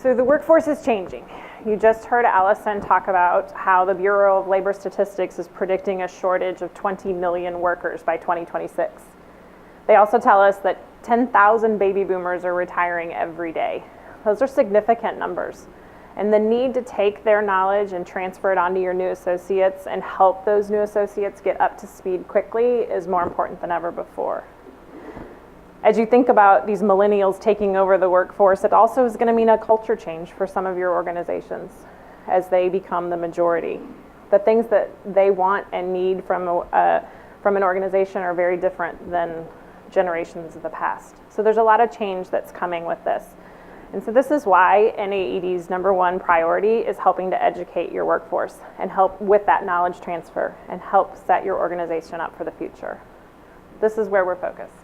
So the workforce is changing. You just heard Allison talk about how the Bureau of Labor Statistics is predicting a shortage of 20 million workers by 2026. They also tell us that 10,000 baby boomers are retiring every day. Those are significant numbers. And the need to take their knowledge and transfer it onto your new associates and help those new associates get up to speed quickly is more important than ever before. As you think about these millennials taking over the workforce, it also is going to mean a culture change for some of your organizations as they become the majority. The things that they want and need from an organization are very different than generations of the past. So there's a lot of change that's coming with this. And so this is why NAED's #1 priority is helping to educate your workforce and help with that knowledge transfer and help set your organization up for the future. This is where we're focused.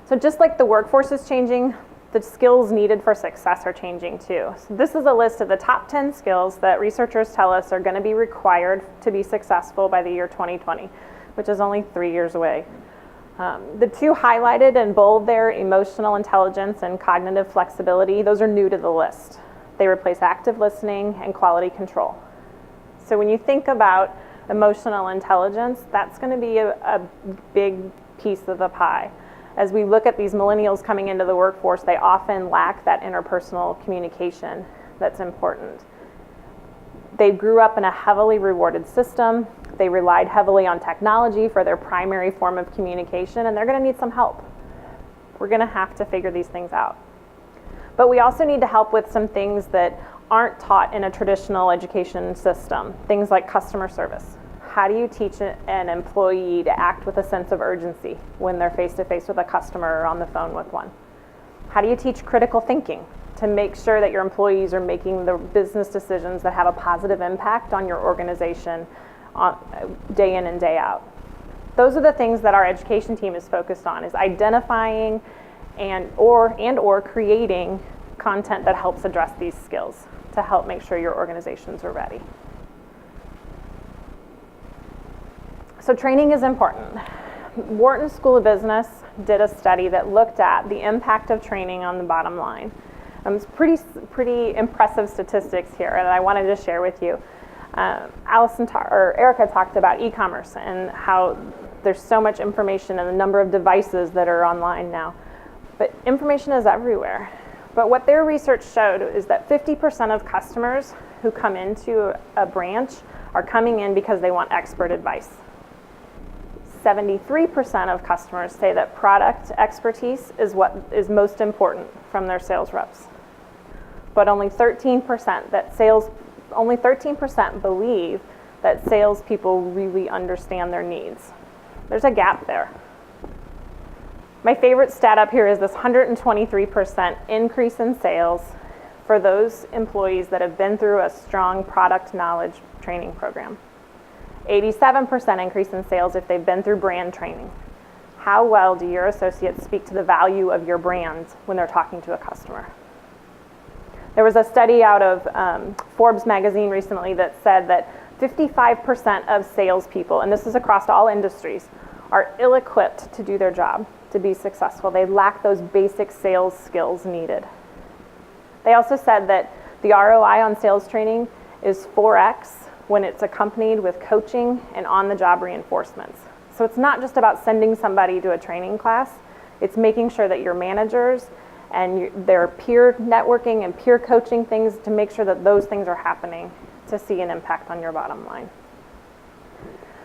So just like the workforce is changing, the skills needed for success are changing too. So this is a list of the top 10 skills that researchers tell us are going to be required to be successful by the year 2020, which is only 3 years away. The two highlighted in bold there, emotional intelligence and cognitive flexibility, those are new to the list. They replace active listening and quality control. So when you think about emotional intelligence, that's going to be a big piece of the pie. As we look at these millennials coming into the workforce, they often lack that interpersonal communication that's important. They grew up in a heavily rewarded system. They relied heavily on technology for their primary form of communication, and they're going to need some help. We're going to have to figure these things out. But we also need to help with some things that aren't taught in a traditional education system, things like customer service. How do you teach an employee to act with a sense of urgency when they're face-to-face with a customer or on the phone with one? How do you teach critical thinking to make sure that your employees are making the business decisions that have a positive impact on your organization day in and day out? Those are the things that our education team is focused on, is identifying and or creating content that helps address these skills to help make sure your organizations are ready. So training is important. Wharton School of Business did a study that looked at the impact of training on the bottom line. It's pretty impressive statistics here that I wanted to share with you. Erica talked about e-commerce and how there's so much information and the number of devices that are online now. But information is everywhere. But what their research showed is that 50% of customers who come into a branch are coming in because they want expert advice. 73% of customers say that product expertise is what is most important from their sales reps. But only 13% believe that salespeople really understand their needs. There's a gap there. My favorite stat up here is this 123% increase in sales for those employees that have been through a strong product knowledge training program. 87% increase in sales if they've been through brand training. How well do your associates speak to the value of your brands when they're talking to a customer? There was a study out of Forbes magazine recently that said that 55% of salespeople, and this is across all industries, are ill-equipped to do their job, to be successful. They lack those basic sales skills needed. They also said that the ROI on sales training is 4x when it's accompanied with coaching and on-the-job reinforcements. So it's not just about sending somebody to a training class, it's making sure that your managers and their peer networking and peer coaching things to make sure that those things are happening to see an impact on your bottom line.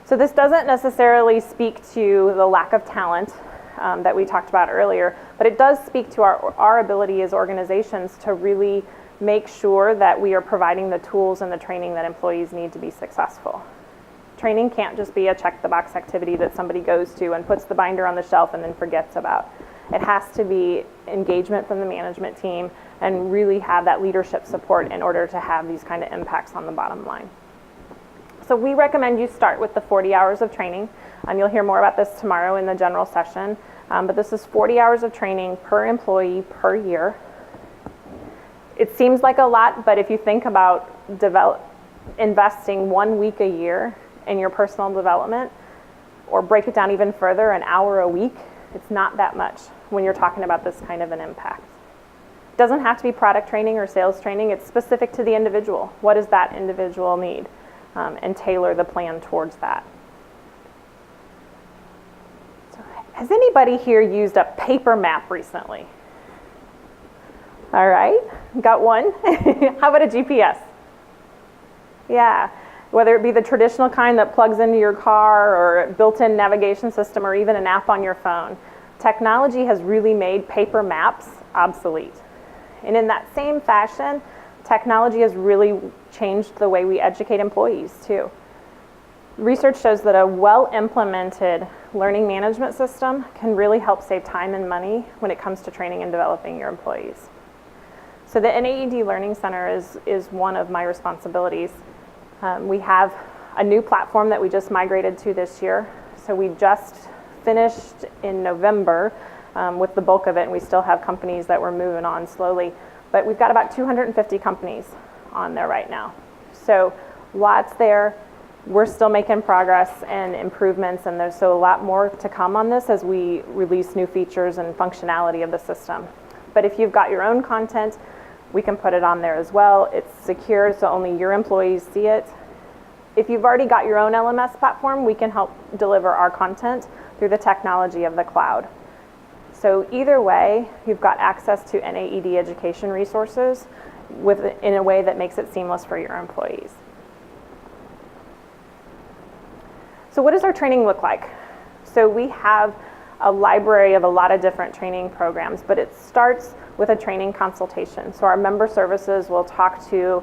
So this doesn't necessarily speak to the lack of talent that we talked about earlier, but it does speak to our ability as organizations to really make sure that we are providing the tools and the training that employees need to be successful. Training can't just be a check-the-box activity that somebody goes to and puts the binder on the shelf and then forgets about. It has to be engagement from the management team and really have that leadership support in order to have these kind of impacts on the bottom line. So we recommend you start with the 40 hours of training. You'll hear more about this tomorrow in the general session, but this is 40 hours of training per employee per year. It seems like a lot, but if you think about investing 1 week a year in your personal development, or break it down even further, an hour a week, it's not that much when you're talking about this kind of an impact. Doesn't have to be product training or sales training. It's specific to the individual. What does that individual need? And tailor the plan towards that. So, has anybody here used a paper map recently? All right, got one. How about a GPS? Yeah, whether it be the traditional kind that plugs into your car or a built-in navigation system or even an app on your phone. Technology has really made paper maps obsolete. And in that same fashion, technology has really changed the way we educate employees too. Research shows that a well-implemented learning management system can really help save time and money when it comes to training and developing your employees. So the NAED Learning Center is one of my responsibilities. We have a new platform that we just migrated to this year. So we just finished in November with the bulk of it, and we still have companies that we're moving on slowly. But we've got about 250 companies on there right now. So lots there. We're still making progress and improvements, and there's so a lot more to come on this as we release new features and functionality of the system. But if you've got your own content, we can put it on there as well. It's secure, so only your employees see it. If you've already got your own LMS platform, we can help deliver our content through the technology of the cloud. So either way, you've got access to NAED education resources in a way that makes it seamless for your employees. So what does our training look like? So we have a library of a lot of different training programs, but it starts with a training consultation. So our member services will talk to,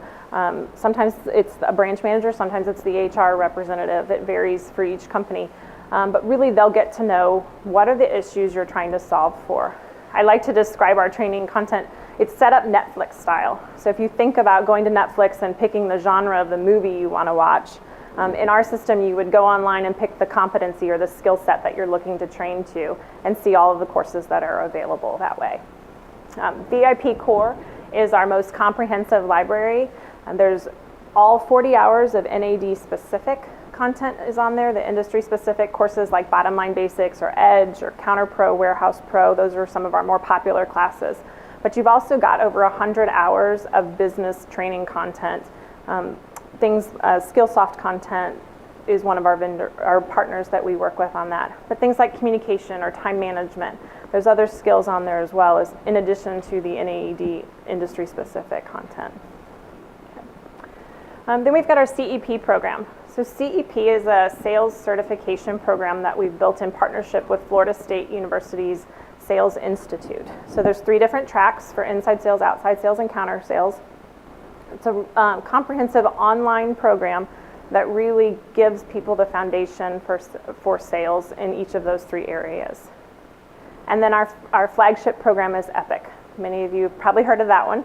sometimes it's a branch manager, sometimes it's the HR representative. It varies for each company. But really they'll get to know what are the issues you're trying to solve for. I like to describe our training content, it's set up Netflix style. So if you think about going to Netflix and picking the genre of the movie you want to watch, in our system you would go online and pick the competency or the skill set that you're looking to train to and see all of the courses that are available that way. VIP Core is our most comprehensive library. There's all 40 hours of NAED specific content is on there, the industry specific courses like Bottom Line Basics or Edge or Counter Pro, Warehouse Pro. Those are some of our more popular classes. But you've also got over 100 hours of business training content. Skillsoft content is one of our partners that we work with on that. But things like communication or time management, there's other skills on there as well, as in addition to the NAED industry specific content. Then we've got our CEP program. So CEP is a sales certification program that we've built in partnership with Florida State University's Sales Institute. So there's 3 different tracks for inside sales, outside sales, and counter sales. It's a comprehensive online program that really gives people the foundation for sales in each of those 3 areas. And then our flagship program is EPEC. Many of you have probably heard of that one,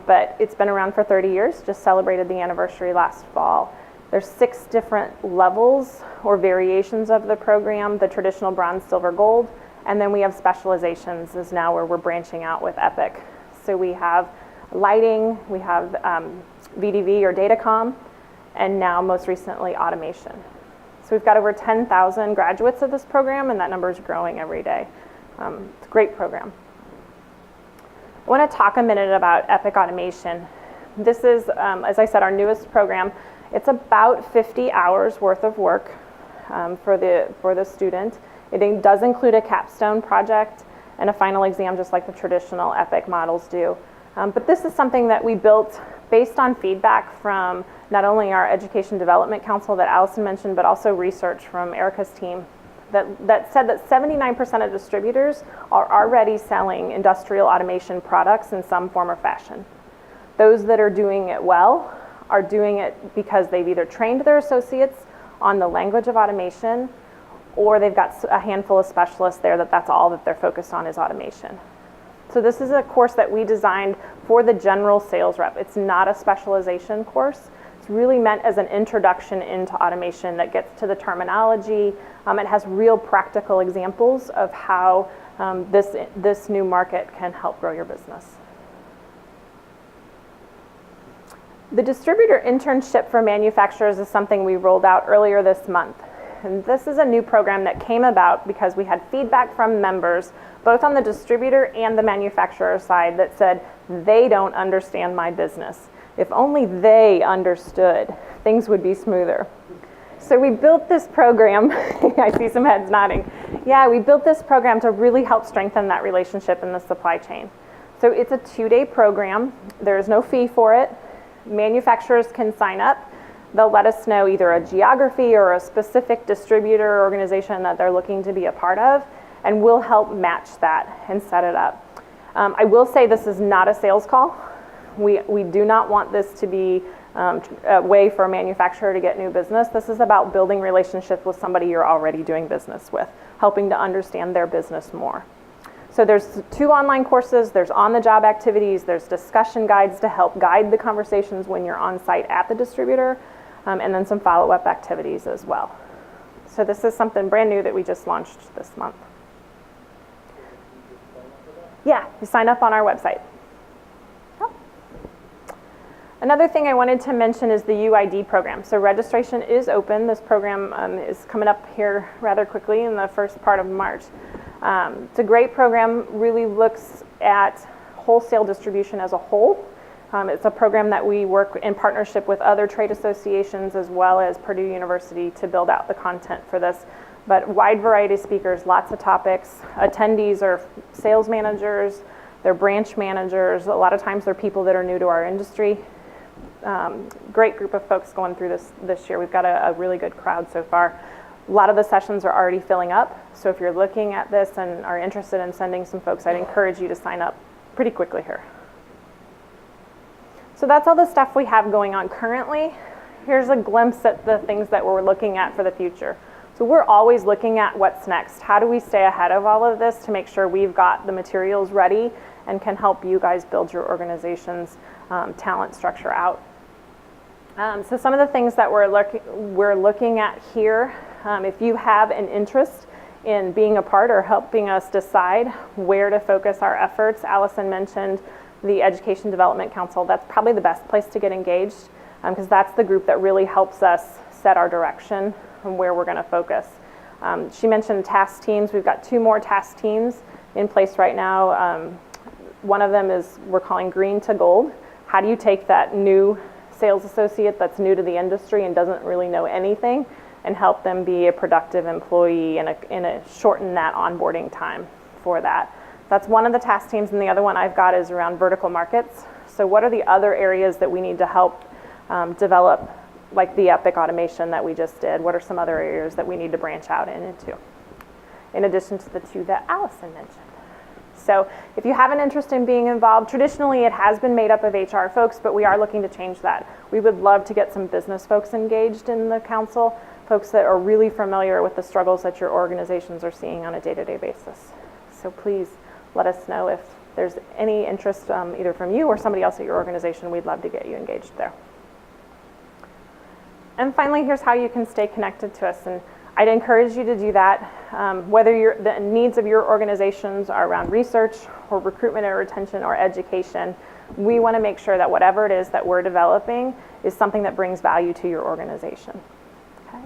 but it's been around for 30 years, just celebrated the anniversary last fall. There's 6 different levels or variations of the program, the traditional bronze, silver, gold, and then we have specializations is now where we're branching out with EPEC. So we have lighting, we have VDV or Datacom, and now most recently automation. So we've got over 10,000 graduates of this program, and that number is growing every day. It's a great program. I want to talk a minute about EPEC Automation. This is, as I said, our newest program. It's about 50 hours worth of work for the student. It does include a capstone project and a final exam, just like the traditional EPEC models do. But this is something that we built based on feedback from not only our Education Development Council that Allison mentioned, but also research from Erica's team that said that 79% of distributors are already selling industrial automation products in some form or fashion. Those that are doing it well are doing it because they've either trained their associates on the language of automation, or they've got a handful of specialists there that's all that they're focused on is automation. So this is a course that we designed for the general sales rep. It's not a specialization course. It's really meant as an introduction into automation that gets to the terminology. It has real practical examples of how this new market can help grow your business. The Distributor Internship for manufacturers is something we rolled out earlier this month. And this is a new program that came about because we had feedback from members both on the distributor and the manufacturer side, that said, they don't understand my business. If only they understood, things would be smoother. So we built this program, I see some heads nodding. Yeah, we built this program to really help strengthen that relationship in the supply chain. So it's a 2-day program. There's no fee for it. Manufacturers can sign up. They'll let us know either a geography or a specific distributor organization that they're looking to be a part of, and we'll help match that and set it up. I will say this is not a sales call. We do not want this to be a way for a manufacturer to get new business. This is about building relationships with somebody you're already doing business with, helping to understand their business more. So there's 2 online courses, there's on-the-job activities, there's discussion guides to help guide the conversations when you're on site at the distributor, and then some follow-up activities as well. So this is something brand new that we just launched this month. Yeah, you sign up on our website. Another thing I wanted to mention is the UID program. So registration is open. This program is coming up here rather quickly in the first part of March. It's a great program, really looks at wholesale distribution as a whole. It's a program that we work in partnership with other trade associations as well as Purdue University to build out the content for this. But wide variety of speakers, lots of topics. Attendees are sales managers, they're branch managers. A lot of times they're people that are new to our industry. Great group of folks going through this year. We've got a really good crowd so far. A lot of the sessions are already filling up, so if you're looking at this and are interested in sending some folks, I'd encourage you to sign up pretty quickly here. So that's all the stuff we have going on currently. Here's a glimpse at the things that we're looking at for the future. So we're always looking at what's next. How do we stay ahead of all of this to make sure we've got the materials ready and can help you guys build your organization's talent structure out. So some of the things that we're looking at here, if you have an interest in being a part or helping us decide where to focus our efforts, Allison mentioned the Education Development Council. That's probably the best place to get engaged because that's the group that really helps us set our direction and where we're going to focus. She mentioned task teams. We've got 2 more task teams in place right now. One of them is we're calling Green to Gold. How do you take that new sales associate that's new to the industry and doesn't really know anything and help them be a productive employee and shorten that onboarding time for that? That's one of the task teams, and the other one I've got is around vertical markets. So what are the other areas that we need to help develop, like the EPEC Automation that we just did? What are some other areas that we need to branch out into, in addition to the 2 that Allison mentioned? So if you have an interest in being involved, traditionally it has been made up of HR folks, but we are looking to change that. We would love to get some business folks engaged in the council, folks that are really familiar with the struggles that your organizations are seeing on a day-to-day basis. So please let us know if there's any interest either from you or somebody else at your organization. We'd love to get you engaged there. And finally, here's how you can stay connected to us. And I'd encourage you to do that, whether the needs of your organizations are around research or recruitment or retention or education. We want to make sure that whatever it is that we're developing is something that brings value to your organization. Okay.